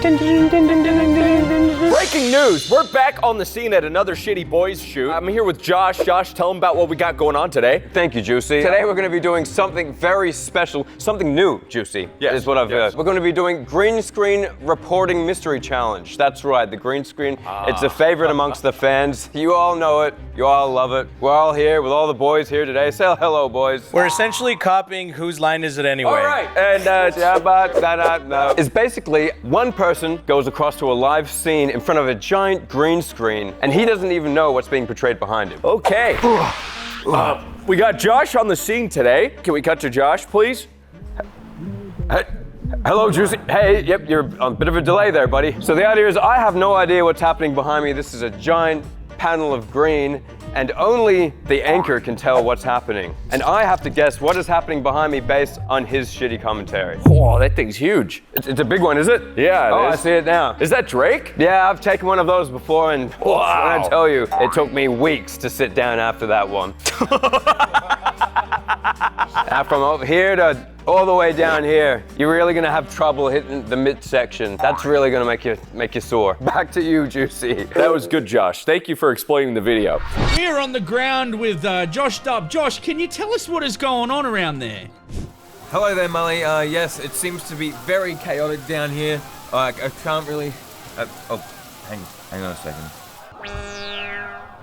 Breaking news, we're back on the scene at another Shitty Boys shoot. I'm here with Josh. Josh, tell them about what we got going on today. Thank you, Juicy. Today we're going to be doing something very special, something new, Juicy. Yes. Is what I've heard. We're going to be doing Green Screen Reporting Mystery Challenge. That's right, the green screen. It's a favorite amongst the fans. You all know it. You all love it. We're all here with all the boys here today. Say hello, boys. We're essentially copying Whose Line Is It Anyway? All right, and it's basically one person goes across to a live scene in front of a giant green screen, and he doesn't even know what's being portrayed behind him. Okay. We got Josh on the scene today. Can we cut to Josh, please? Hey, hello, Juicy. Hey, yep, you're on a bit of a delay there, buddy. So the idea is I have no idea what's happening behind me. This is a giant panel of green, and only the anchor can tell what's happening. And I have to guess what is happening behind me based on his shitty commentary. Oh, that thing's huge. It's a big one, is it? Yeah, it I is. see it now. Is that Drake? Yeah, I've taken one of those before, and Wow. when I tell you, it took me weeks to sit down after that one. From over here to all the way down here, you're really gonna have trouble hitting the midsection. That's really gonna make you sore. Back to you, Juicy. That was good, Josh. Thank you for explaining the video. We're on the ground with Josh Dubb. Josh, can you tell us what is going on around there? Hello there, Mully. Yes, it seems to be very chaotic down here. I can't really... hang on a second.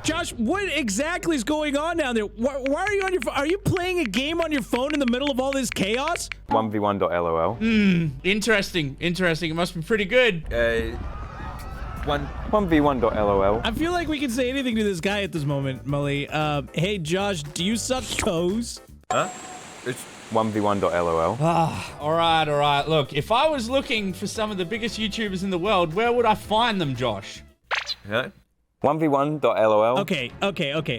Josh, what exactly is going on down there? Why are you on your phone? Are you playing a game on your phone in the middle of all this chaos? 1v1.lol. Interesting. It must be pretty good. 1v1.lol. I feel like we can say anything to this guy at this moment, Mully. Hey, Josh, do you suck toes? Huh? It's 1v1.lol. All right. Look, if I was looking for some of the biggest YouTubers in the world, where would I find them, Josh? huh? 1v1.lol. Okay.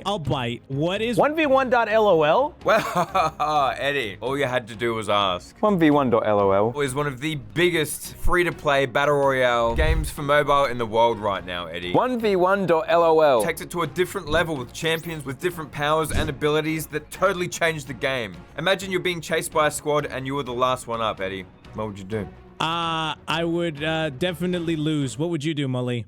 I'll bite. What is 1v1.lol? Well, Eddie, all you had to do was ask. 1v1.lol. It is one of the biggest free-to-play battle royale games for mobile in the world right now, Eddie. 1v1.lol. Takes it to a different level with champions with different powers and abilities that totally change the game. Imagine you're being chased by a squad and you were the last one up, Eddie. What would you do? I would definitely lose. What would you do, Mully?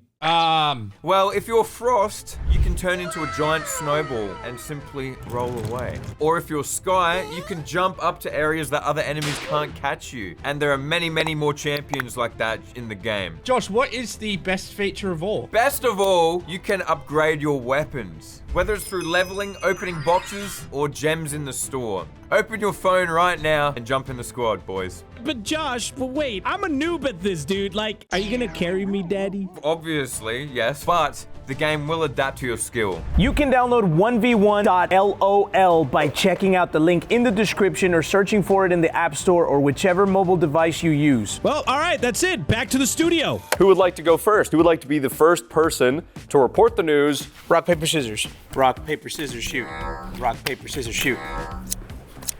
Well, if you're Frost, you can turn into a giant snowball and simply roll away. Or if you're Sky, you can jump up to areas that other enemies can't catch you. And there are many, many more champions like that in the game. Josh, what is the best feature of all? Best of all, you can upgrade your weapons. Whether it's through leveling, opening boxes, or gems in the store. Open your phone right now and jump in the squad, boys. But Josh, wait, I'm a noob at this, dude. Like, are you gonna carry me, daddy? Obviously, yes, but the game will adapt to your skill. You can download 1v1.lol by checking out the link in the description or searching for it in the App Store or whichever mobile device you use. Well, all right, that's it. Back to the studio. Who would like to go first? Who would like to be the first person to report the news? Rock, paper, scissors. Rock, paper, scissors, shoot. Rock, paper, scissors, shoot.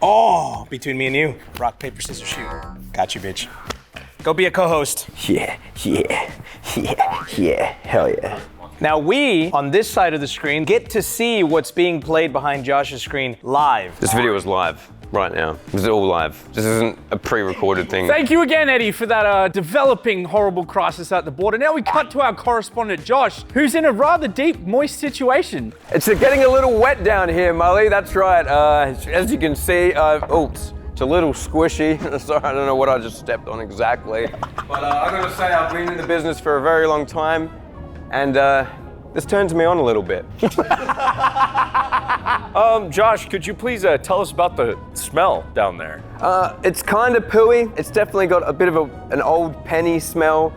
Oh, between me and you. Rock, paper, scissors, shoot. Got you, bitch. Go be a co-host. Yeah, hell yeah. Now we, on this side of the screen, get to see what's being played behind Josh's screen live. This video is live right now. This is all live. This isn't a pre-recorded thing. Thank you again, Eddie, for that developing horrible crisis at the border. Now we cut to our correspondent, Josh, who's in a rather deep, moist situation. It's getting a little wet down here, Mully. That's right. As you can see, it's a little squishy. Sorry, I don't know what I just stepped on exactly. But I gotta say, I've been in the business for a very long time, and this turns me on a little bit. Josh, could you please tell us about the smell down there? It's kind of pooey. It's definitely got a bit of an old penny smell.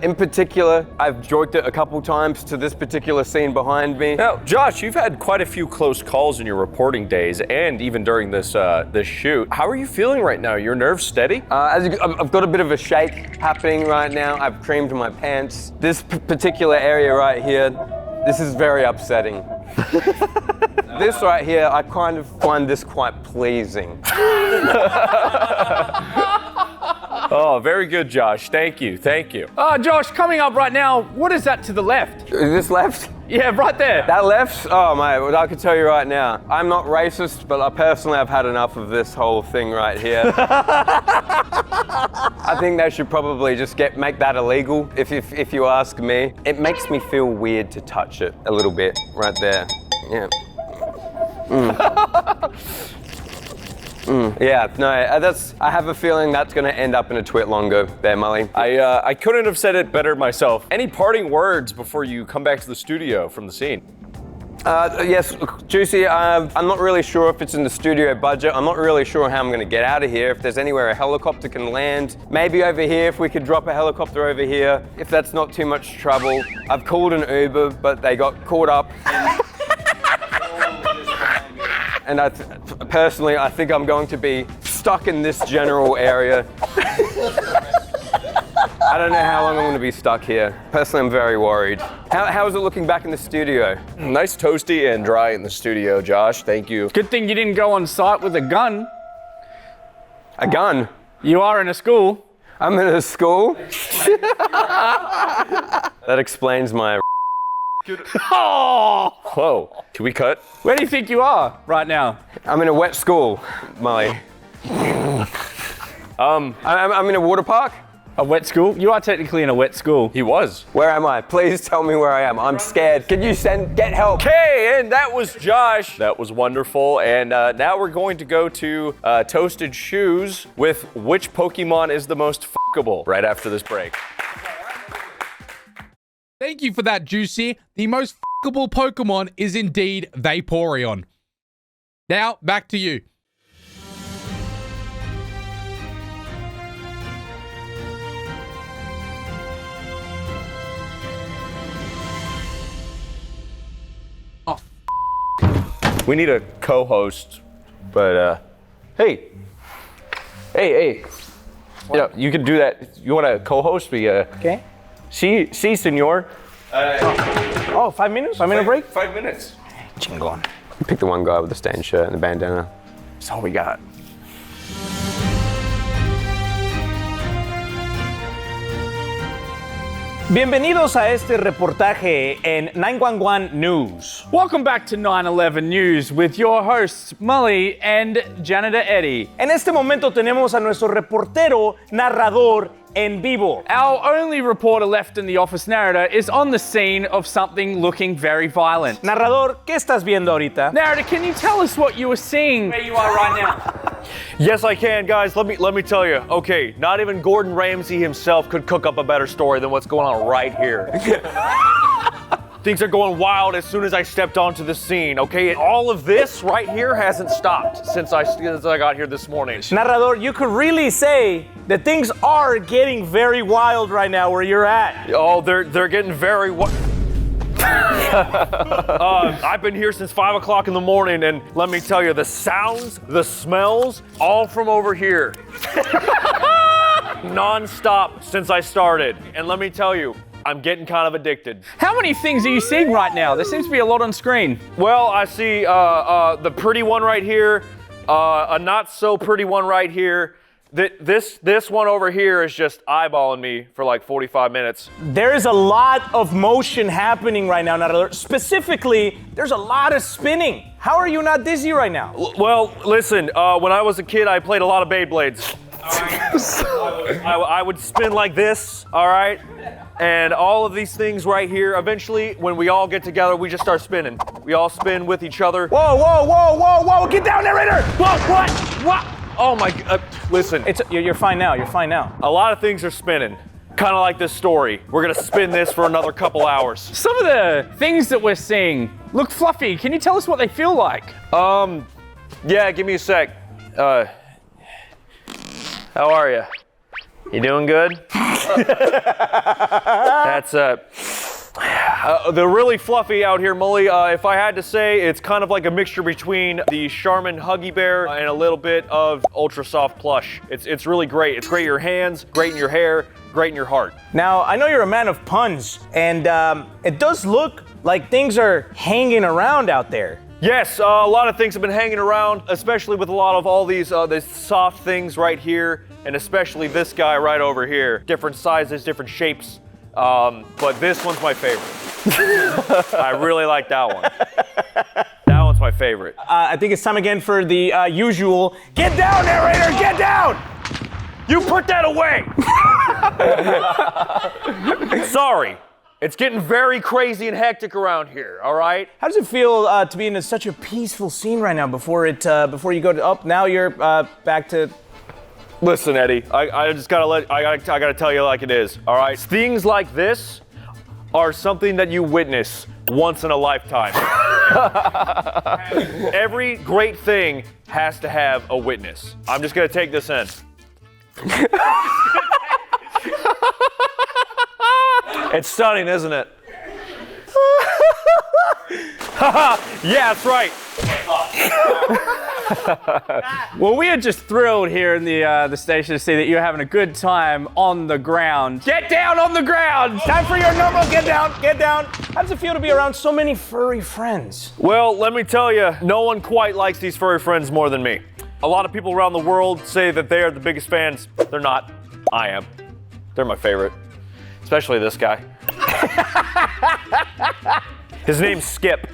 In particular, I've joked it a couple times to this particular scene behind me. Now, Josh, you've had quite a few close calls in your reporting days and even during this shoot. How are you feeling right now? Your nerves steady? I've got a bit of a shake happening right now. I've creamed my pants. This particular area right here, this is very upsetting. This right here, I kind of find this quite pleasing. Oh, very good, Josh. Thank you. Josh, coming up right now, what is that to the left? Is this left? Yeah, right there. That left? Oh, mate, well, I can tell you right now, I'm not racist, but I personally have had enough of this whole thing right here. I think they should probably just make that illegal, if you ask me. It makes me feel weird to touch it a little bit right there. Yeah. Yeah, no, I have a feeling that's gonna end up in a tweet longer there, Mully. I couldn't have said it better myself. Any parting words before you come back to the studio from the scene? Yes, Juicy, I'm not really sure if it's in the studio budget. I'm not really sure how I'm gonna get out of here. If there's anywhere a helicopter can land, maybe over here, if we could drop a helicopter over here. If that's not too much trouble. I've called an Uber, but they got caught up. And personally, I think I'm going to be stuck in this general area. I don't know how long I'm going to be stuck here. Personally, I'm very worried. How is it looking back in the studio? Nice toasty and dry in the studio, Josh. Thank you. Good thing you didn't go on site with a gun. A gun? You are in a school. I'm in a school? That explains my Oh! Whoa, can we cut? Where do you think you are right now? I'm in a wet school, Molly. I'm in a water park. A wet school? You are technically in a wet school. He was. Where am I? Please tell me where I am. I'm scared. Can you get help? Okay, and that was Josh. That was wonderful. And now we're going to go to Toasted Shoes with which Pokemon is the most fuckable right after this break. Thank you for that, Juicy. The most fuckable Pokemon is indeed Vaporeon. Now, back to you. We need a co-host, but hey. Yeah, you can do that. You want to co-host me? Okay. Sí, señor. Oh, 5 minutes? 5 minute break? 5 minutes. Chingon. Pick the one guy with the stained shirt and the bandana. That's all we got. Bienvenidos a este reportaje en 911 News. Welcome back to 9/11 News with your hosts, Mully and Janitor Eddie. En este momento tenemos a nuestro reportero, narrador en vivo. Our only reporter left in the office, Narrator, is on the scene of something looking very violent. Narrador, ¿qué estás viendo ahorita? Narrator, can you tell us what you were seeing where you are right now? Yes, I can, guys. Let me tell you. Okay, not even Gordon Ramsay himself could cook up a better story than what's going on right here. Things are going wild as soon as I stepped onto the scene, okay? All of this right here hasn't stopped since I got here this morning. Narrador, you could really say that things are getting very wild right now where you're at. Oh, they're getting very wild. I've been here since 5 o'clock in the morning, and let me tell you, the sounds, the smells, all from over here. Non-stop since I started. And let me tell you, I'm getting kind of addicted. How many things are you seeing right now? There seems to be a lot on screen. Well, I see the pretty one right here, a not so pretty one right here. This one over here is just eyeballing me for like 45 minutes. There is a lot of motion happening right now, Narrador. Specifically, there's a lot of spinning. How are you not dizzy right now? Well, listen, when I was a kid, I played a lot of Beyblades. I would spin like this, all right? And all of these things right here, eventually, when we all get together, we just start spinning. We all spin with each other. Whoa, get down, Narrator! Whoa, what? Oh my, listen. You're fine now, you're fine now. A lot of things are spinning. Kind of like this story. We're gonna spin this for another couple hours. Some of the things that we're seeing look fluffy. Can you tell us what they feel like? Yeah, give me a sec. How are you? You doing good? That's they're really fluffy out here, Mully. If I had to say, it's kind of like a mixture between the Charmin Huggy Bear and a little bit of Ultra Soft Plush. It's really great. It's great in your hands, great in your hair, great in your heart. Now, I know you're a man of puns, and it does look like things are hanging around out there. Yes, a lot of things have been hanging around, especially with a lot of all these soft things right here, and especially this guy right over here. Different sizes, different shapes. but this one's my favorite. I really like that one. That one's my favorite. I think it's time again for the usual. Get down, narrator, get down! You put that away! Sorry. It's getting very crazy and hectic around here, all right? How does it feel to be in such a peaceful scene right now before you go to up? Now you're back to. Listen, Eddie, I just gotta tell you like it is, all right? Things like this are something that you witness once in a lifetime. Every great thing has to have a witness. I'm just gonna take this in. It's stunning, isn't it? Yeah, that's right. Well, we are just thrilled here in the station to see that you're having a good time on the ground. Get down on the ground! Time for your normal. Get down, get down. How does it feel to be around so many furry friends? Well, let me tell you, no one quite likes these furry friends more than me. A lot of people around the world say that they are the biggest fans. They're not. I am. They're my favorite. Especially this guy. His name's Skip.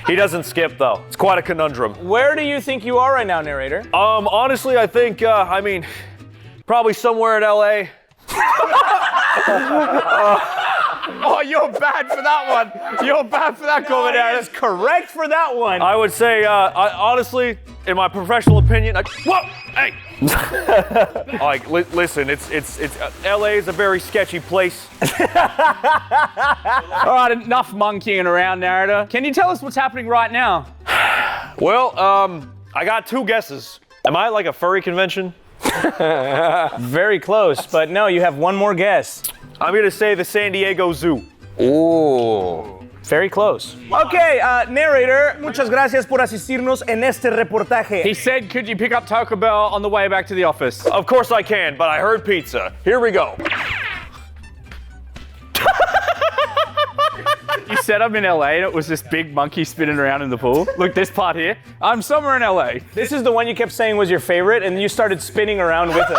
He doesn't skip though. It's quite a conundrum. Where do you think you are right now, narrator? Honestly, I think, probably somewhere in LA. Oh, you're bad for that one. You're bad for that comment. That is correct for that one. I would say, honestly, in my professional opinion, whoa, hey! Like, listen, it's LA is a very sketchy place. All right, enough monkeying around, narrator. Can you tell us what's happening right now? Well, I got two guesses. Am I like a furry convention? Very close, but no, you have one more guess. I'm gonna say the San Diego Zoo. Ooh. Very close. Okay, narrator, muchas gracias por asistirnos en este reportaje. He said, could you pick up Taco Bell on the way back to the office? Of course I can, but I heard pizza. Here we go. You said I'm in LA and it was this big monkey spinning around in the pool. Look, this part here. I'm somewhere in LA. This is the one you kept saying was your favorite, and you started spinning around with it.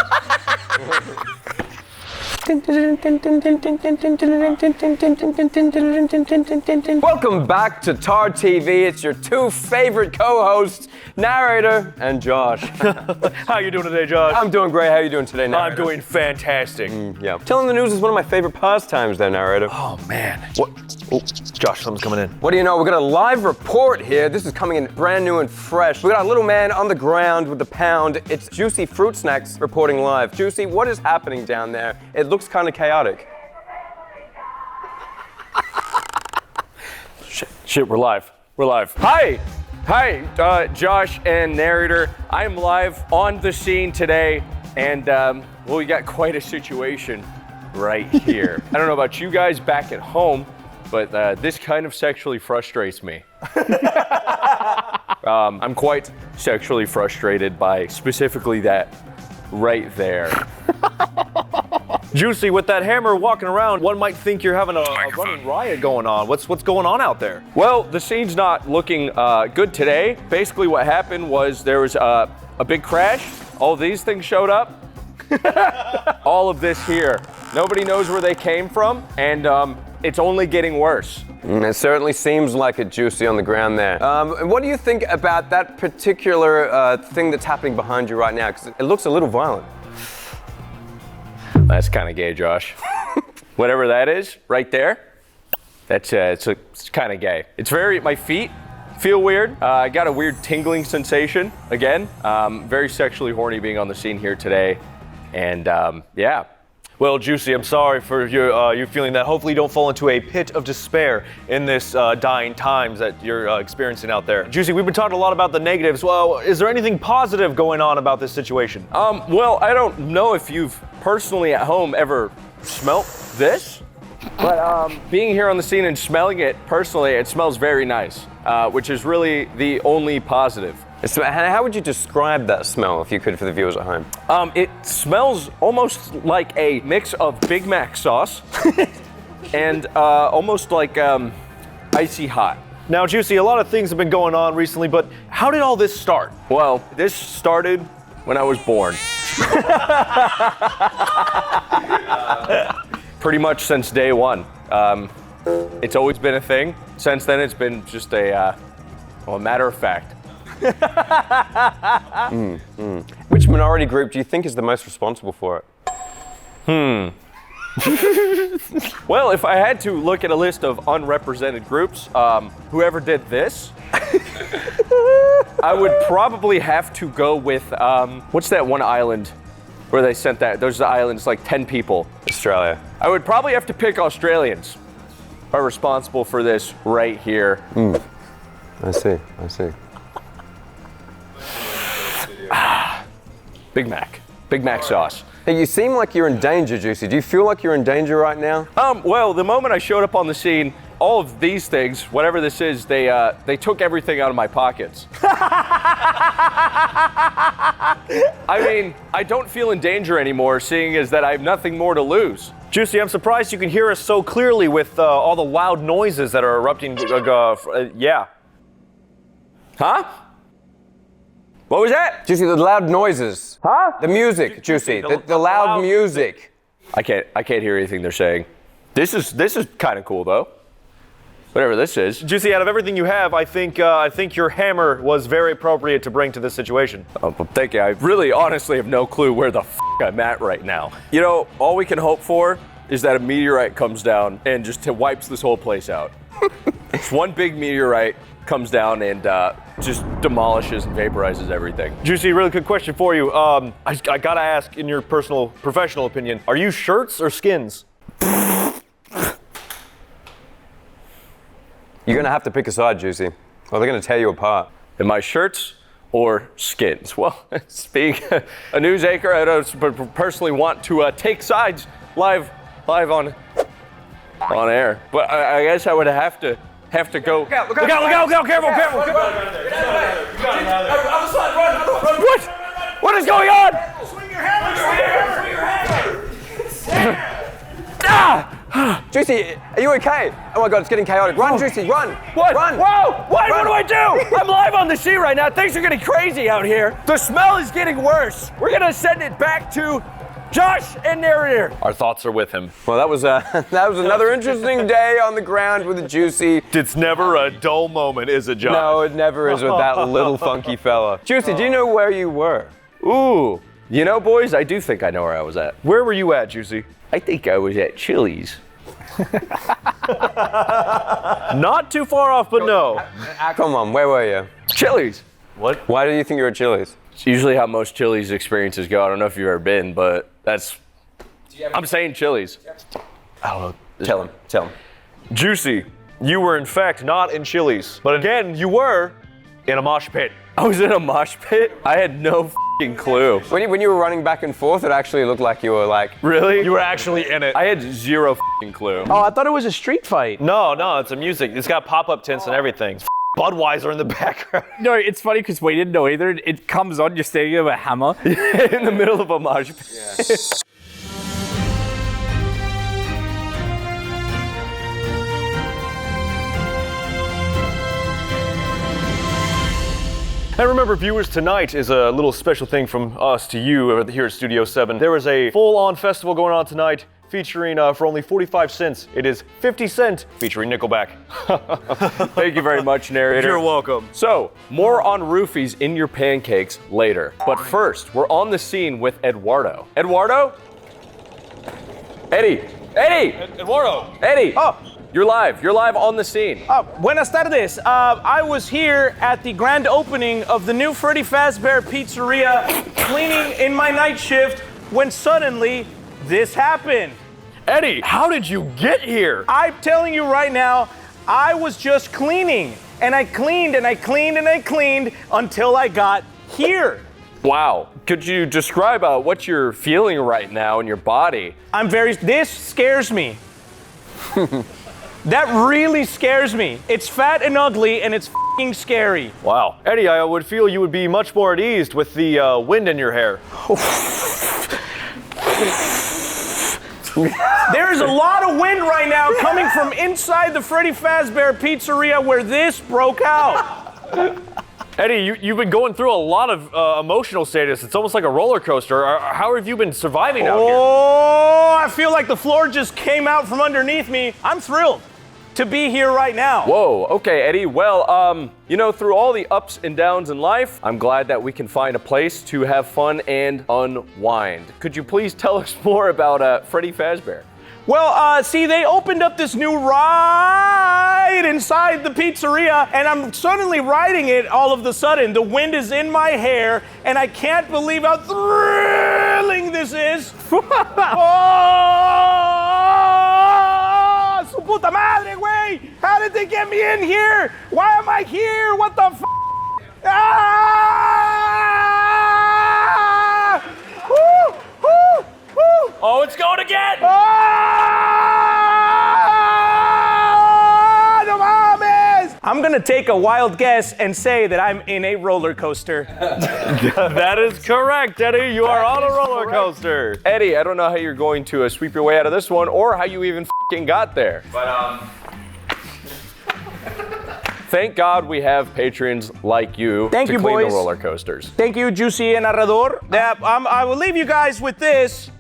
Welcome back to Tar TV. It's your two favorite co-hosts, narrator and Josh. How you doing today, Josh? I'm doing great. How are you doing today, narrator? I'm doing fantastic. Yeah. Telling the news is one of my favorite pastimes there, narrator. Oh, man. What? Oh, Josh, something's coming in. What do you know? We've got a live report here. This is coming in brand new and fresh. We got a little man on the ground with the pound. It's Juicy Fruit Snacks reporting live. Juicy, what is happening down there? It looks kind of chaotic. Shit, we're live. We're live. Hi, Josh and narrator. I am live on the scene today, and well, we got quite a situation right here. I don't know about you guys back at home, but this kind of sexually frustrates me. I'm quite sexually frustrated by specifically that right there. Juicy, with that hammer walking around, one might think you're having a running riot going on. What's going on out there? Well, the scene's not looking good today. Basically what happened was there was a big crash. All these things showed up. All of this here. Nobody knows where they came from, and it's only getting worse. It certainly seems like it, Juicy, on the ground there. What do you think about that particular thing that's happening behind you right now? Because it looks a little violent. That's kind of gay, Josh. Whatever that is, right there, it's kind of gay. It's my feet feel weird. I got a weird tingling sensation, again. Very sexually horny being on the scene here today, and yeah. Well, Juicy, I'm sorry for you feeling that. Hopefully you don't fall into a pit of despair in this dying times that you're experiencing out there. Juicy, we've been talking a lot about the negatives. Well, is there anything positive going on about this situation? Well, I don't know if you've personally at home ever smelt this, but being here on the scene and smelling it personally, it smells very nice, which is really the only positive. So how would you describe that smell, if you could, for the viewers at home? It smells almost like a mix of Big Mac sauce and almost like icy hot. Now, Juicy, a lot of things have been going on recently, but how did all this start? Well, this started when I was born. pretty much since day one. It's always been a thing. Since then, it's been just a matter of fact. Which minority group do you think is the most responsible for it? Well, if I had to look at a list of unrepresented groups, whoever did this, I would probably have to go with, what's that one island where they sent that? Those islands, like 10 people. Australia. I would probably have to pick Australians are responsible for this right here. I see. Big Mac sauce. Hey, you seem like you're in danger, Juicy. Do you feel like you're in danger right now? Well, the moment I showed up on the scene, all of these things, whatever this is, they took everything out of my pockets. I mean, I don't feel in danger anymore, seeing as that I have nothing more to lose. Juicy, I'm surprised you can hear us so clearly with all the loud noises that are erupting. Yeah. Huh? What was that? Juicy, the loud noises. Huh? The music, Juicy. The loud music. I can't hear anything they're saying. This is kind of cool though. Whatever this is. Juicy, out of everything you have, I think your hammer was very appropriate to bring to this situation. Oh, well, thank you. I really honestly have no clue where the I'm at right now. You know, all we can hope for is that a meteorite comes down and just wipes this whole place out. It's one big meteorite comes down and just demolishes and vaporizes everything. Juicy, really quick question for you. I gotta ask, in your professional opinion, are you shirts or skins? You're gonna have to pick a side, Juicy, or they're gonna tear you apart. Am I shirts or skins? Well, being a news anchor, I don't personally want to take sides live on air. But I guess I would have to go. Look out, careful. What is going on? Swing your hammer! Ah! Juicy, are you okay? Oh my God, it's getting chaotic. Run, Juicy, run! What? Run! Whoa! What do I do? I'm live on the sea right now. Things are getting crazy out here. The smell is getting worse. We're gonna send it back to Josh and narrator. Our thoughts are with him. Well, that was another interesting day on the ground with the Juicy. It's never a dull moment, is it, Josh? No, it never is with that little funky fella. Juicy, do you know where you were? Ooh, you know, boys, I do think I know where I was at. Where were you at, Juicy? I think I was at Chili's. Not too far off, but no. Come on, where were you? Chili's. What? Why do you think you were at Chili's? It's usually how most Chili's experiences go. I don't know if you've ever been, but I'm saying Chili's. I don't know. Tell him. Juicy, you were in fact not in Chili's, but again, you were in a mosh pit. I was in a mosh pit? I had no f***ing clue. When you were running back and forth, it actually looked like you were like... Really? You were actually in it. I had zero f***ing clue. Oh, I thought it was a street fight. No, it's a music. It's got pop-up tents and everything. It's Budweiser in the background. No, it's funny because we didn't know either. It comes on, you're standing there with a hammer. In the middle of a mosh pit. Yeah. And remember, viewers, tonight is a little special thing from us to you here at Studio 7. There is a full-on festival going on tonight featuring, for only 45 cents, it is 50 Cent featuring Nickelback. Thank you very much, narrator. You're welcome. So, more on roofies in your pancakes later. But first, we're on the scene with Eduardo. Eduardo? Eddie! Eduardo! Eddie! Oh. You're live on the scene. Buenas tardes. I was here at the grand opening of the new Freddy Fazbear Pizzeria, cleaning in my night shift, when suddenly this happened. Eddie, how did you get here? I'm telling you right now, I was just cleaning, and I cleaned and I cleaned and I cleaned until I got here. Wow. Could you describe what you're feeling right now in your body? This scares me. That really scares me. It's fat and ugly, and it's f***ing scary. Wow. Eddie, I would feel you would be much more at ease with the wind in your hair. There's a lot of wind right now coming from inside the Freddy Fazbear Pizzeria where this broke out. Eddie, you've been going through a lot of emotional status. It's almost like a roller coaster. How have you been surviving out here? Oh, I feel like the floor just came out from underneath me. I'm thrilled to be here right now. Whoa, okay, Eddie. Well, through all the ups and downs in life, I'm glad that we can find a place to have fun and unwind. Could you please tell us more about Freddy Fazbear? Well, see, they opened up this new ride inside the pizzeria, and I'm suddenly riding it all of the sudden. The wind is in my hair, and I can't believe how thrilling this is. Oh, su puta madre, güey! How did they get me in here? Why am I here? What the f? Ah! Woo! Woo! Woo! Oh, it's going again! Ah! No mames! I'm gonna take a wild guess and say that I'm in a roller coaster. That is correct, Eddie. You are on a roller coaster. Eddie, I don't know how you're going to sweep your way out of this one or how you even got there. But, thank God we have patrons like you Thank to you, clean boys. the roller coasters. Thank you, Juicy and Narrador. I will leave you guys with this.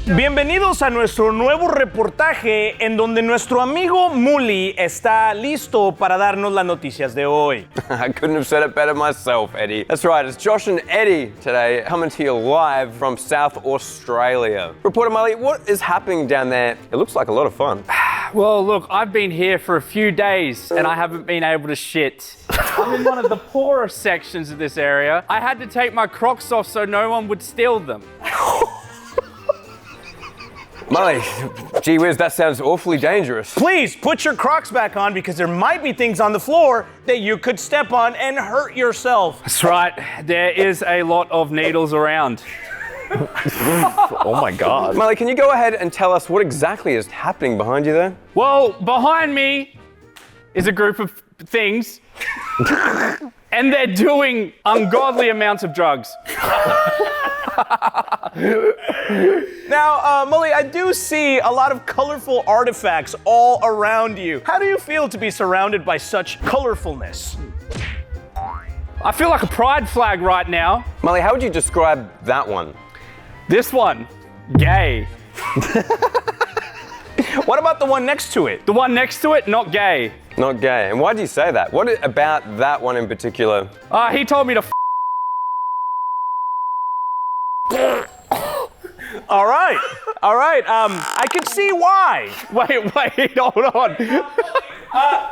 Bienvenidos a nuestro nuevo reportaje en donde nuestro amigo Muli está listo para darnos las noticias de hoy. I couldn't have said it better myself, Eddie. That's right, it's Josh and Eddie today, coming to you live from South Australia. Reporter Molly, what is happening down there? It looks like a lot of fun. Well, look, I've been here for a few days and I haven't been able to shit. I'm in one of the poorer sections of this area. I had to take my Crocs off so no one would steal them. Molly, gee whiz, that sounds awfully dangerous. Please put your Crocs back on because there might be things on the floor that you could step on and hurt yourself. That's right, there is a lot of needles around. Oh my God. Molly, can you go ahead and tell us what exactly is happening behind you there? Well, behind me is a group of things and they're doing ungodly amounts of drugs. Now, Molly, I do see a lot of colorful artifacts all around you. How do you feel to be surrounded by such colorfulness? I feel like a pride flag right now. Molly, how would you describe that one? This one, gay. What about the one next to it? The one next to it, not gay. Not gay. And why do you say that? What about that one in particular? He told me to All right. I can see why. Wait, hold on.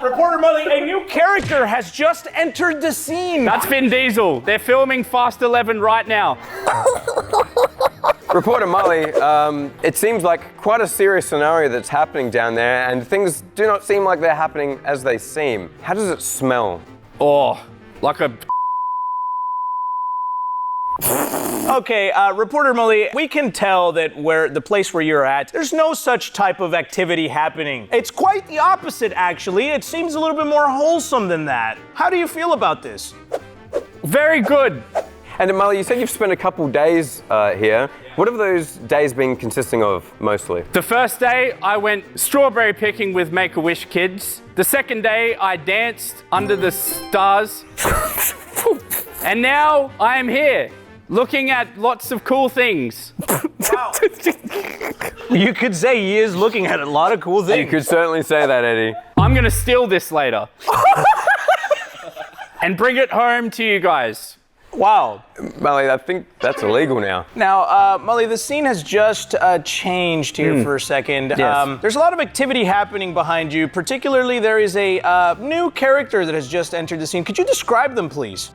Reporter Molly, a new character has just entered the scene. That's Vin Diesel. They're filming Fast 11 right now. Reporter Molly, it seems like quite a serious scenario that's happening down there, and things do not seem like they're happening as they seem. How does it smell? Oh, like a... Okay, Reporter Molly, we can tell that the place where you're at, there's no such type of activity happening. It's quite the opposite, actually. It seems a little bit more wholesome than that. How do you feel about this? Very good. And Molly, you said you've spent a couple days here. What have those days been consisting of, mostly? The first day, I went strawberry picking with Make-A-Wish kids. The second day, I danced under the stars. And now, I am here, looking at lots of cool things. Wow. You could say he is looking at a lot of cool things. You could certainly say that, Eddie. I'm gonna steal this later. And bring it home to you guys. Wow. Molly, I think that's illegal now. Now, Molly, the scene has just changed here for a second. Yes. There's a lot of activity happening behind you. Particularly, there is a new character that has just entered the scene. Could you describe them, please?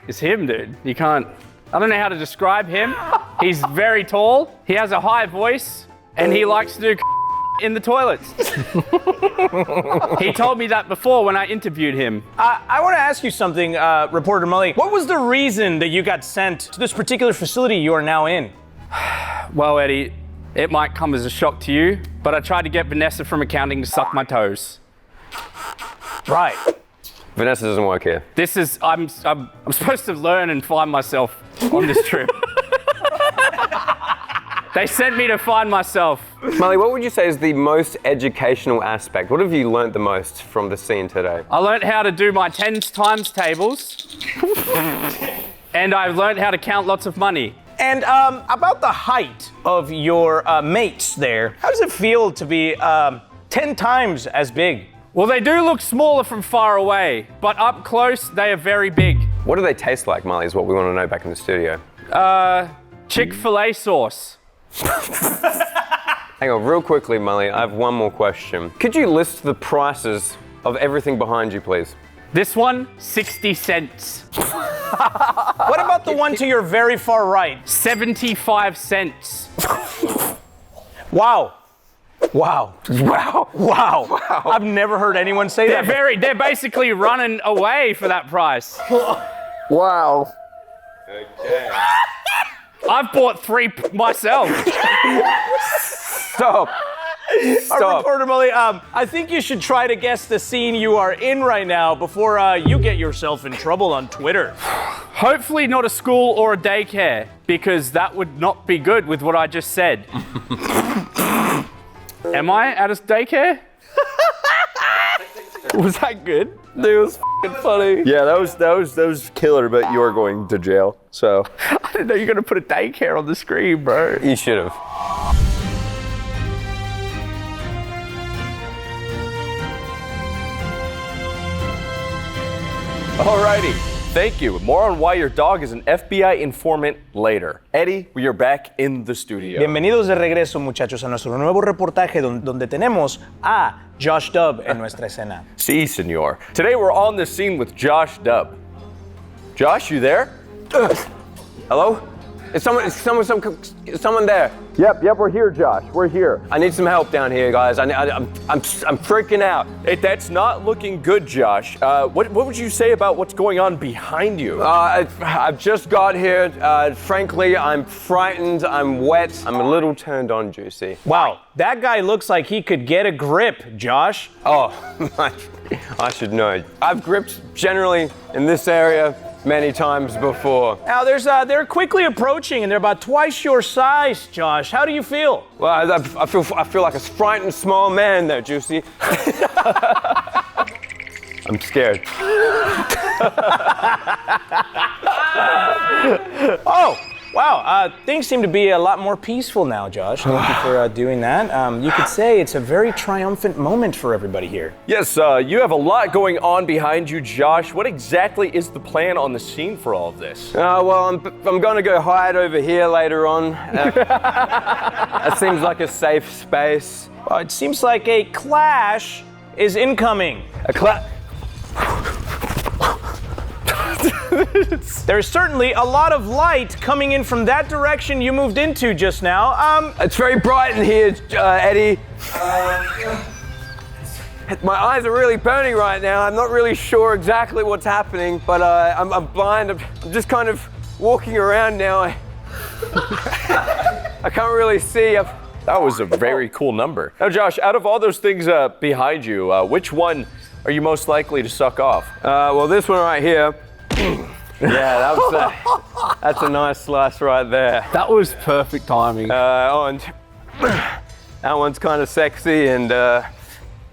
It's him, dude. You can't... I don't know how to describe him. He's very tall, he has a high voice, and he likes to do in the toilets. He told me that before when I interviewed him. I want to ask you something, Reporter Molly. What was the reason that you got sent to this particular facility you are now in? Well, Eddie, it might come as a shock to you, but I tried to get Vanessa from accounting to suck my toes. Right. Vanessa doesn't work here. This is, I'm supposed to learn and find myself on this trip. They sent me to find myself. Molly, what would you say is the most educational aspect? What have you learned the most from the scene today? I learned how to do my 10 times tables. And I've learned how to count lots of money. And about the height of your mates there, how does it feel to be 10 times as big? Well, they do look smaller from far away, but up close, they are very big. What do they taste like, Molly, is what we want to know back in the studio. Chick-fil-A sauce. Hang on, real quickly, Molly, I have one more question. Could you list the prices of everything behind you, please? This one, 60 cents. What about the one to your very far right? 75 cents. Wow. Wow. Wow. Wow. I've never heard anyone say that. They're basically running away for that price. Wow. I've bought 3 myself. Stop. Our reporter, Molly, I think you should try to guess the scene you are in right now before you get yourself in trouble on Twitter. Hopefully not a school or a daycare, because that would not be good with what I just said. Am I at a daycare? Was that good? Dude, it was f***ing funny. Yeah, that was killer, but you are going to jail, so. I didn't know you were gonna put a daycare on the screen, bro. You should have. Alrighty, thank you. More on why your dog is an FBI informant later. Eddie, we are back in the studio. Bienvenidos de regreso, muchachos, a nuestro nuevo reportaje donde tenemos a Josh Dub en nuestra escena. Sí, senor. Today we're on the scene with Josh Dub. Josh, you there? Hello? Is someone there? Yep, we're here, Josh. We're here. I need some help down here, guys. I'm freaking out. Hey, that's not looking good, Josh. What would you say about what's going on behind you? I've just got here. Frankly, I'm frightened. I'm wet. I'm a little turned on, Juicy. Wow, that guy looks like he could get a grip, Josh. Oh, I should know. I've gripped generally in this area many times before. Now, they're quickly approaching, and they're about twice your size, Josh. How do you feel? Well, I feel like a frightened small man there, Juicy. I'm scared. Oh, wow. Things seem to be a lot more peaceful now, Josh. Thank you for doing that. You could say it's a very triumphant moment for everybody here. Yes, you have a lot going on behind you, Josh. What exactly is the plan on the scene for all of this? Well, I'm going to go hide over here later on. That seems like a safe space. Well, it seems like a clash is incoming. There's certainly a lot of light coming in from that direction you moved into just now. It's very bright in here, Eddie. My eyes are really burning right now. I'm not really sure exactly what's happening, but I'm blind. I'm just kind of walking around now. I can't really see. That was a very cool number. Now, Josh, out of all those things behind you, which one are you most likely to suck off? Well, this one right here. Yeah, that's a nice slice right there. That was perfect timing. And that one's kind of sexy, and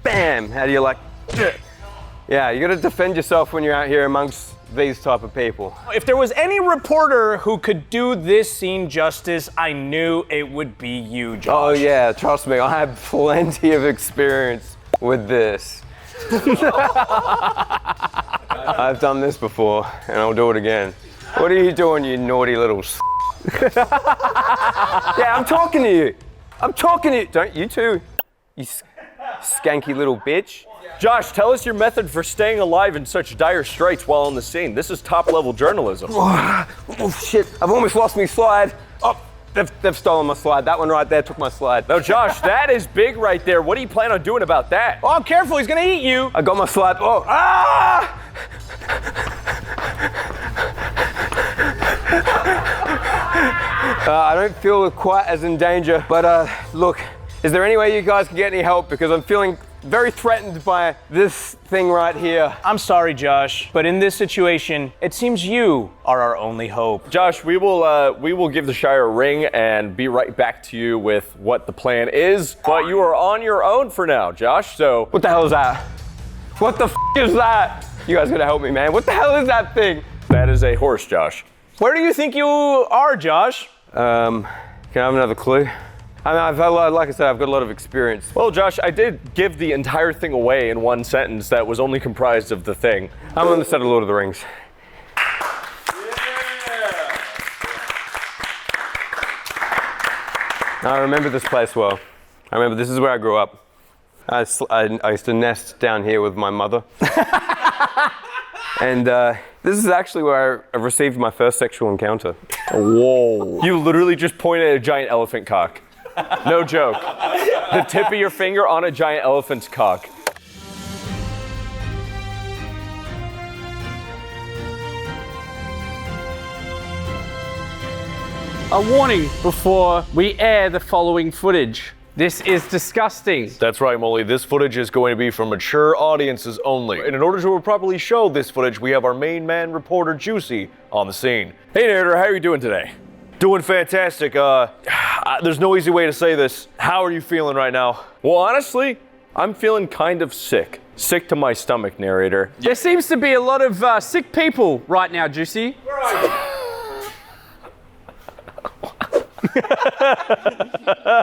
bam, how do you like? Yeah, you got to defend yourself when you're out here amongst these type of people. If there was any reporter who could do this scene justice, I knew it would be you, Josh. Oh yeah, trust me, I have plenty of experience with this. I've done this before, and I'll do it again. What are you doing, you naughty little Yeah, I'm talking to you. I'm talking to you. Don't you too, you skanky little bitch. Josh, tell us your method for staying alive in such dire straits while on the scene. This is top-level journalism. Oh shit, I've almost lost my slide. Oh, they've stolen my slide. That one right there took my slide. Now, Josh, that is big right there. What do you plan on doing about that? Oh, careful, he's gonna eat you. I got my slide. Oh, ah! I don't feel quite as in danger, but look, is there any way you guys can get any help? Because I'm feeling very threatened by this thing right here. I'm sorry, Josh, but in this situation, it seems you are our only hope. Josh, we will give the Shire a ring and be right back to you with what the plan is. But you are on your own for now, Josh. So What the hell is that? What the is that? You guys gotta help me, man. What the hell is that thing? that is a horse, Josh. Where do you think you are, Josh? Can I have another clue? I mean, I've had, like I said, I've got a lot of experience. Well, Josh, I did give the entire thing away in one sentence that was only comprised of the thing. I'm on the set of Lord of the Rings. I remember this place well. I remember this is where I grew up. I used to nest down here with my mother. And this is actually where I received my first sexual encounter. Whoa. You literally just pointed at a giant elephant cock. No joke. The tip of your finger on a giant elephant's cock. A warning before we air the following footage. This is disgusting. That's right, Molly. This footage is going to be for mature audiences only. And in order to properly show this footage, we have our main man reporter, Juicy, on the scene. Hey, narrator, how are you doing today? Doing fantastic. There's no easy way to say this. How are you feeling right now? Well, honestly, I'm feeling kind of sick. Sick to my stomach, narrator. There seems to be a lot of sick people right now, Juicy.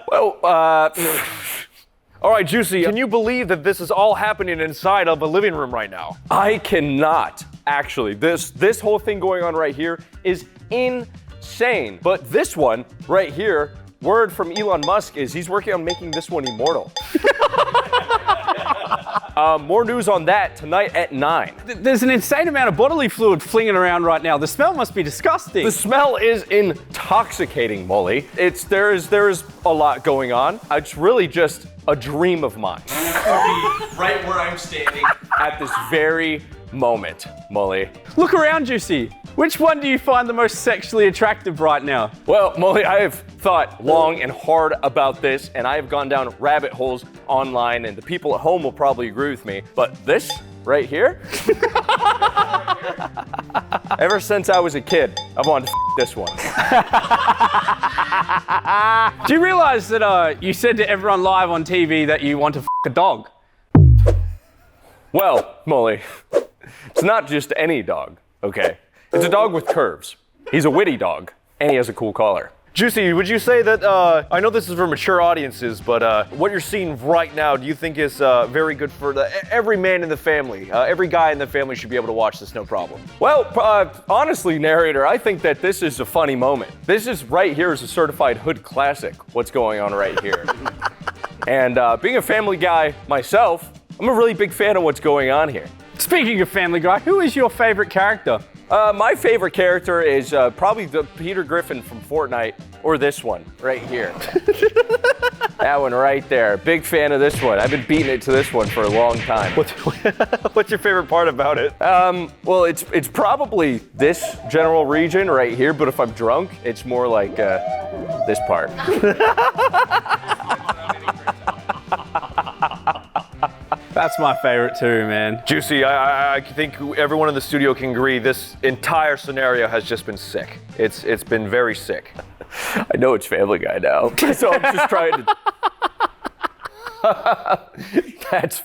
Well, all right, Juicy, can you believe that this is all happening inside of a living room right now? I cannot, actually. This whole thing going on right here is insane. But this one right here, word from Elon Musk is he's working on making this one immortal. More news on that tonight at 9. There's an insane amount of bodily fluid flinging around right now. The smell must be disgusting. The smell is intoxicating, Molly. There is a lot going on. It's really just a dream of mine. Right where I'm standing. At this very moment, Molly. Look around, Juicy. Which one do you find the most sexually attractive right now? Well, Molly, I have thought long and hard about this, and I have gone down rabbit holes online, and the people at home will probably agree with me. But this right here, ever since I was a kid, I've wanted to this one. Do you realize that you said to everyone live on TV that you want to a dog? Well, Molly, it's not just any dog, okay? It's a dog with curves. He's a witty dog, and he has a cool collar. Juicy, would you say that, I know this is for mature audiences, but what you're seeing right now, do you think is very good for every man in the family? Every guy in the family should be able to watch this, no problem. Well, honestly, narrator, I think that this is a funny moment. This is right here is a certified hood classic, what's going on right here. And being a family guy myself, I'm a really big fan of what's going on here. Speaking of Family Guy, who is your favorite character? My favorite character is probably the Peter Griffin from Fortnite, or this one right here. That one right there. Big fan of this one. I've been beating it to this one for a long time. What's your favorite part about it? Well, it's probably this general region right here, but if I'm drunk, it's more like this part. That's my favorite too, man. Juicy, I think everyone in the studio can agree this entire scenario has just been sick. It's been very sick. I know it's Family Guy now, so I'm just trying to... That's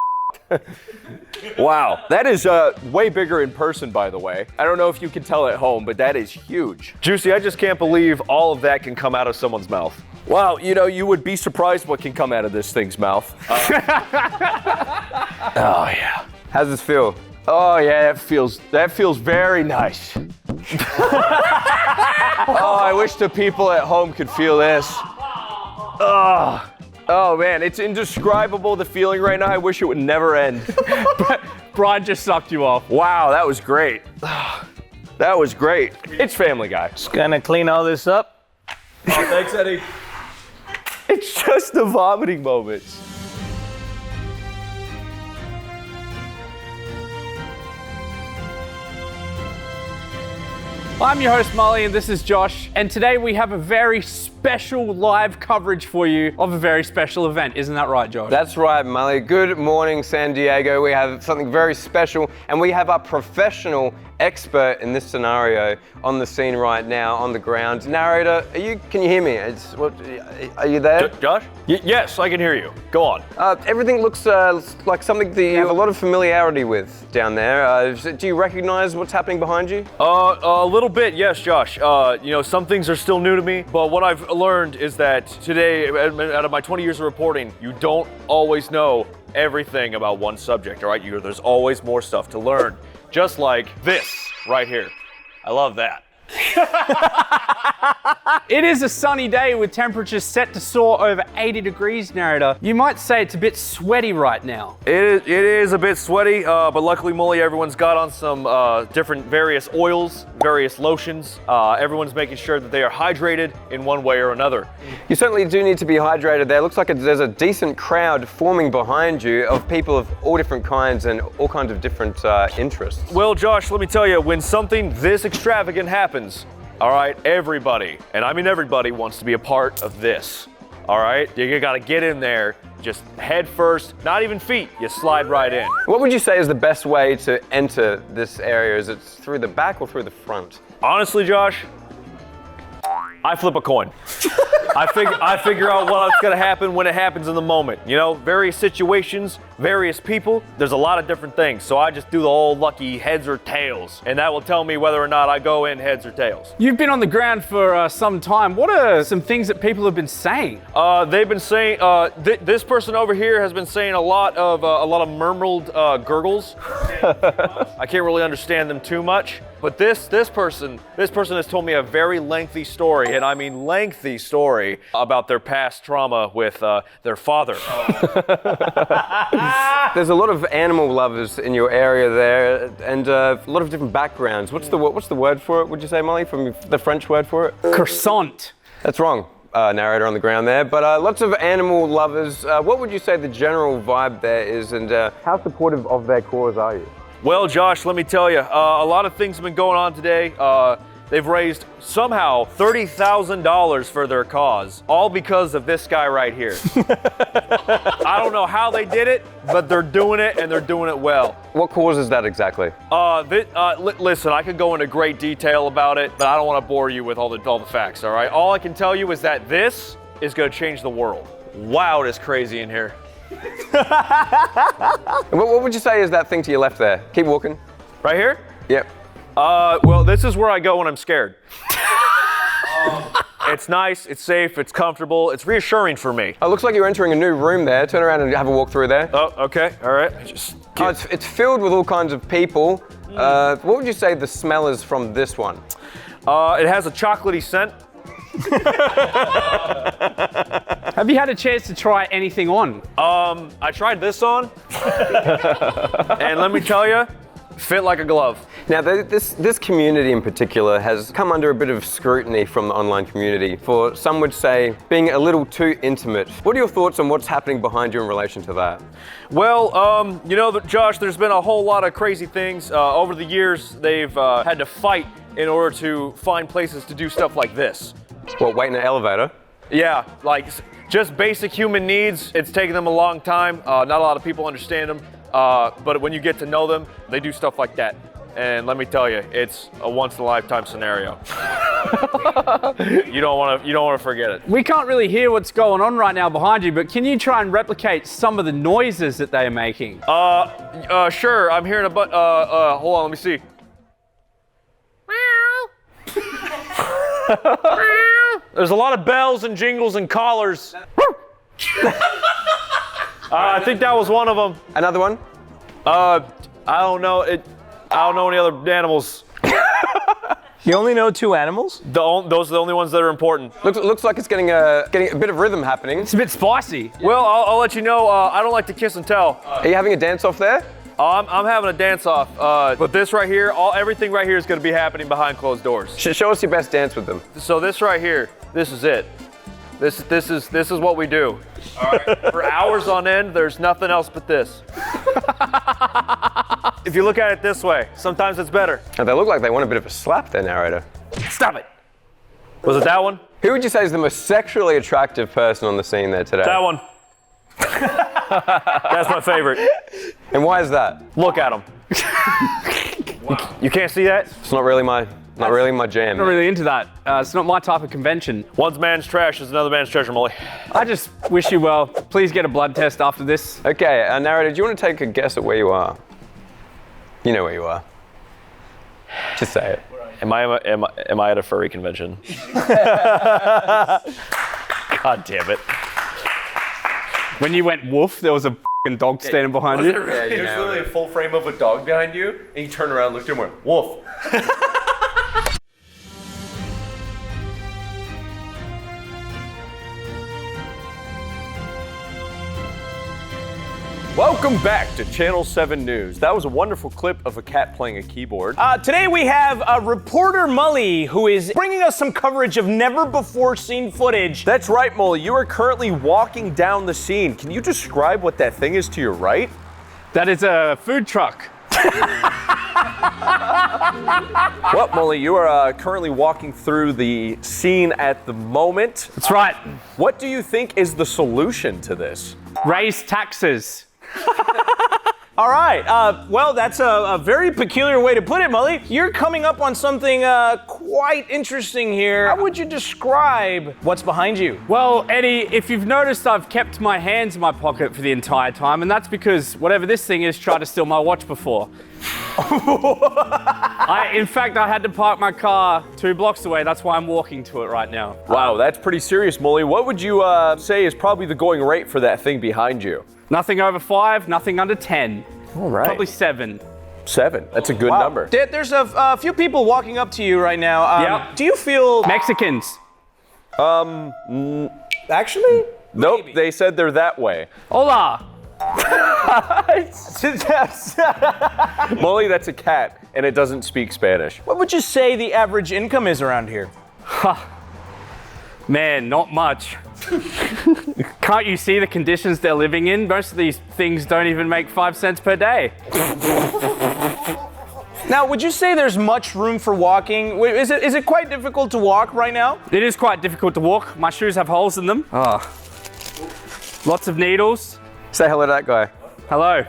Wow, that is way bigger in person, by the way. I don't know if you can tell at home, but that is huge. Juicy, I just can't believe all of that can come out of someone's mouth. Wow, you know, you would be surprised what can come out of this thing's mouth. Oh, yeah. How's this feel? Oh, yeah, that feels very nice. Oh, I wish the people at home could feel this. Oh, man, it's indescribable, the feeling right now. I wish it would never end. Brian just sucked you off. Wow, that was great. That was great. It's Family Guy. Just gonna clean all this up. Oh, thanks, Eddie. It's just the vomiting moments. I'm your host, Molly, and this is Josh. And today we have a very special special live coverage for you of a very special event. Isn't that right, Josh? That's right, Mully. Good morning, San Diego. We have something very special, and we have our professional expert in this scenario on the scene right now, on the ground. Narrator, can you hear me? Are you there? Josh? Yes, I can hear you. Go on. Everything looks like something that you have a lot of familiarity with down there. Do you recognize what's happening behind you? A little bit, yes, Josh. Some things are still new to me, but what I've learned is that today, out of my 20 years of reporting, you don't always know everything about one subject, all right? There's always more stuff to learn. Just like this right here. I love that. It is a sunny day with temperatures set to soar over 80 degrees, Narrator. You might say it's a bit sweaty right now. It is a bit sweaty, but luckily, Mully, everyone's got on some different various oils, various lotions. Everyone's making sure that they are hydrated in one way or another. You certainly do need to be hydrated there. Looks like there's a decent crowd forming behind you of people of all different kinds and all kinds of different interests. Well, Josh, let me tell you, when something this extravagant happens, all right, everybody, and I mean everybody, wants to be a part of this. All right, you gotta get in there, just head first, not even feet, you slide right in. What would you say is the best way to enter this area? Is it through the back or through the front? Honestly, Josh, I flip a coin. I figure out what's gonna happen when it happens in the moment. Various situations, various people, there's a lot of different things. So I just do the old lucky heads or tails, and that will tell me whether or not I go in heads or tails. You've been on the ground for some time. What are some things that people have been saying? They've been saying, this person over here has been saying a lot of murmured gurgles. I can't really understand them too much, but this person has told me a very lengthy story, and I mean lengthy story, about their past trauma with their father. There's a lot of animal lovers in your area there, and a lot of different backgrounds. What's the word for it, would you say, Molly, from the French word for it? Croissant. That's wrong, narrator on the ground there, but lots of animal lovers. What would you say the general vibe there is, and how supportive of their cause are you? Well, Josh, let me tell you, a lot of things have been going on today. They've raised somehow $30,000 for their cause, all because of this guy right here. I don't know how they did it, but they're doing it, and they're doing it well. What cause is that exactly? Listen, I could go into great detail about it, but I don't want to bore you with all the facts, all right? All I can tell you is that this is going to change the world. Wow, it is crazy in here. What would you say is that thing to your left there? Keep walking. Right here? Yep. Well, this is where I go when I'm scared. It's nice, it's safe, it's comfortable, it's reassuring for me. It looks like you're entering a new room there. Turn around and have a walk through there. Oh, okay, all right. It's filled with all kinds of people. What would you say the smell is from this one? It has a chocolatey scent. Have you had a chance to try anything on? I tried this on, and let me tell you, fit like a glove. Now, this community in particular has come under a bit of scrutiny from the online community for, some would say, being a little too intimate. What are your thoughts on what's happening behind you in relation to that? Well, Josh, there's been a whole lot of crazy things. Over the years, they've had to fight in order to find places to do stuff like this. What, wait in an elevator? Yeah, like just basic human needs. It's taken them a long time. Not a lot of people understand them. But when you get to know them, they do stuff like that. And let me tell you, it's a once-in-a-lifetime scenario. You don't want to forget it. We can't really hear what's going on right now behind you, but can you try and replicate some of the noises that they are making? Sure. I'm hearing hold on, let me see. There's a lot of bells and jingles and collars. I think that was one of them. Another one? I don't know. I don't know any other animals. You only know 2 animals? Those are the only ones that are important. Looks like it's getting a bit of rhythm happening. It's a bit spicy. Well, I'll let you know. I don't like to kiss and tell. Are you having a dance off there? I'm having a dance off. But this right here, everything right here is going to be happening behind closed doors. Show us your best dance with them. So this right here, this is it. This is what we do. All right. For hours on end, there's nothing else but this. If you look at it this way, sometimes it's better. They look like they want a bit of a slap there, narrator. Stop it. Was it that one? Who would you say is the most sexually attractive person on the scene there today? That one. That's my favorite. And why is that? Look at him. You can't see that? It's not really my jam. I'm not really into that. It's not my type of convention. One man's trash is another man's treasure, Molly. I just wish you well. Please get a blood test after this. Okay, narrator, do you want to take a guess at where you are? You know where you are. Just say it. Am I at a furry convention? God damn it. When you went woof, there was a f***ing dog standing behind you. Yeah, There's literally a full frame of a dog behind you, and you turn around, looked at him, and went, "Wolf." Welcome back to Channel 7 News. That was a wonderful clip of a cat playing a keyboard. Today we have reporter Mully, who is bringing us some coverage of never-before-seen footage. That's right, Molly. You are currently walking down the scene. Can you describe what that thing is to your right? That is a food truck. Well, Molly, you are currently walking through the scene at the moment. That's right. What do you think is the solution to this? Raise taxes. All right, well, that's a very peculiar way to put it, Mully. You're coming up on something quite interesting here. How would you describe what's behind you? Well, Eddie, if you've noticed, I've kept my hands in my pocket for the entire time, and that's because whatever this thing is tried to steal my watch before. In fact, I had to park my car 2 blocks away. That's why I'm walking to it right now. Wow, that's pretty serious, Molly. What would you say is probably the going rate for that thing behind you? Nothing over 5, nothing under 10. All right. Probably 7. 7. That's a good number. There's a few people walking up to you right now. Yep. Do you feel... Mexicans. Actually? Nope, they said they're that way. Hola. Molly, that's a cat, and it doesn't speak Spanish. What would you say the average income is around here? Man, not much. Can't you see the conditions they're living in? Most of these things don't even make 5 cents per day. Now, would you say there's much room for walking? Is it quite difficult to walk right now? It is quite difficult to walk. My shoes have holes in them. Lots of needles. Say hello to that guy. Hello.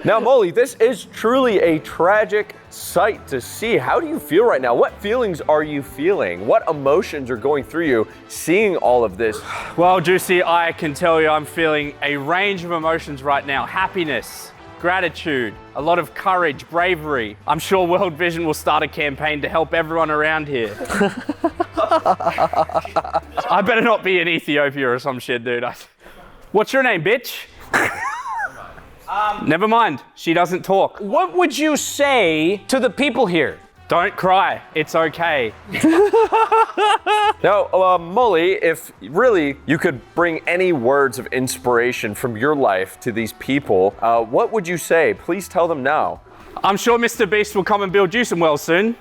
Now, Molly, this is truly a tragic sight to see. How do you feel right now? What feelings are you feeling? What emotions are going through you seeing all of this? Well, Juicy, I can tell you I'm feeling a range of emotions right now. Happiness, gratitude, a lot of courage, bravery. I'm sure World Vision will start a campaign to help everyone around here. I better not be in Ethiopia or some shit, dude. What's your name, bitch? Never mind, she doesn't talk. What would you say to the people here? Don't cry, it's okay. Now, Molly, if really you could bring any words of inspiration from your life to these people, what would you say? Please tell them now. I'm sure Mr. Beast will come and build you some wells soon.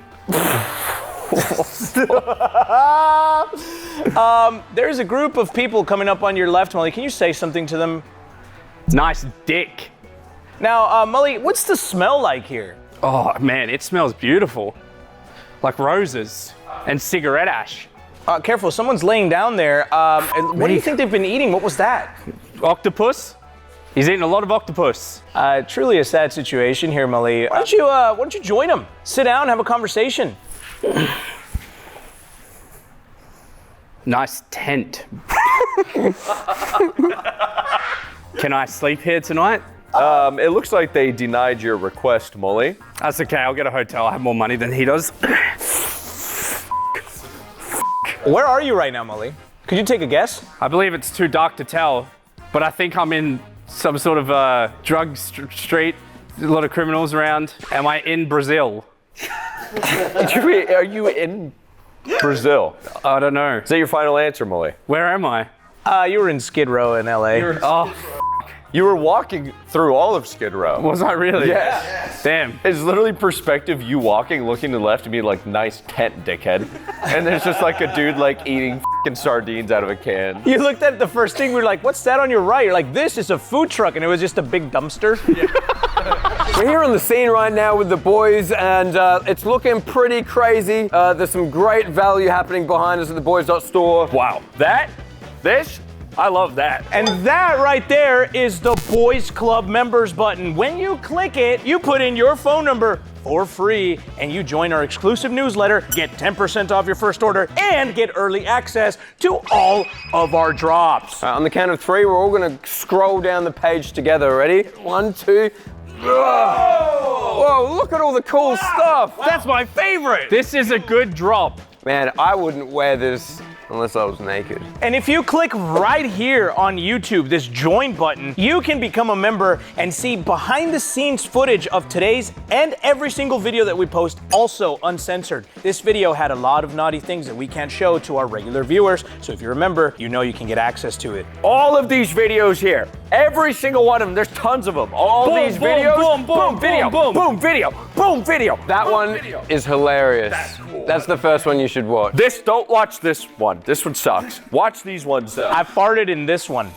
There's a group of people coming up on your left, Mully. Can you say something to them? Nice dick. Now, Mully, what's the smell like here? Oh man, it smells beautiful. Like roses and cigarette ash. Careful, someone's laying down there. And what do you think they've been eating? What was that? Octopus? He's eating a lot of octopus. Truly a sad situation here, Mully. Why don't you join them? Sit down, have a conversation. Nice tent. Can I sleep here tonight? It looks like they denied your request, Molly. That's okay, I'll get a hotel. I have more money than he does. Where are you right now, Mully? Could you take a guess? I believe it's too dark to tell, but I think I'm in some sort of drug street. There's a lot of criminals around. Am I in Brazil? Are you in Brazil? I don't know. Is that your final answer, Molly? Where am I? You were in Skid Row in LA. You were walking through all of Skid Row. Was I really? Yes. Damn. It's literally perspective, you walking, looking to the left and being like, nice tent, dickhead. And there's just like a dude like eating f***ing sardines out of a can. You looked at the first thing, we were like, what's that on your right? You're like, this is a food truck, and it was just a big dumpster. We're here on the scene right now with the boys, and it's looking pretty crazy. There's some great value happening behind us at the Boys Store. Wow. This, I love that. And that right there is the Boys Club members button. When you click it, you put in your phone number for free, and you join our exclusive newsletter, get 10% off your first order, and get early access to all of our drops. On the count of 3, we're all gonna scroll down the page together. Ready? 1, 2. Whoa, look at all the cool stuff. That's my favorite. This is a good drop. Man, I wouldn't wear this unless I was naked. And if you click right here on YouTube, this join button, you can become a member and see behind the scenes footage of today's and every single video that we post, also uncensored. This video had a lot of naughty things that we can't show to our regular viewers, so if you're a member, you know you can get access to it. All of these videos here, every single one of them, there's tons of them. All Boom, these boom, videos, boom, boom, video, boom, boom. boom, video, boom, video. That boom, one video. is hilarious. That's cool. That's the first one you should watch. Don't watch this one. This one sucks. Watch these ones though. I farted in this one.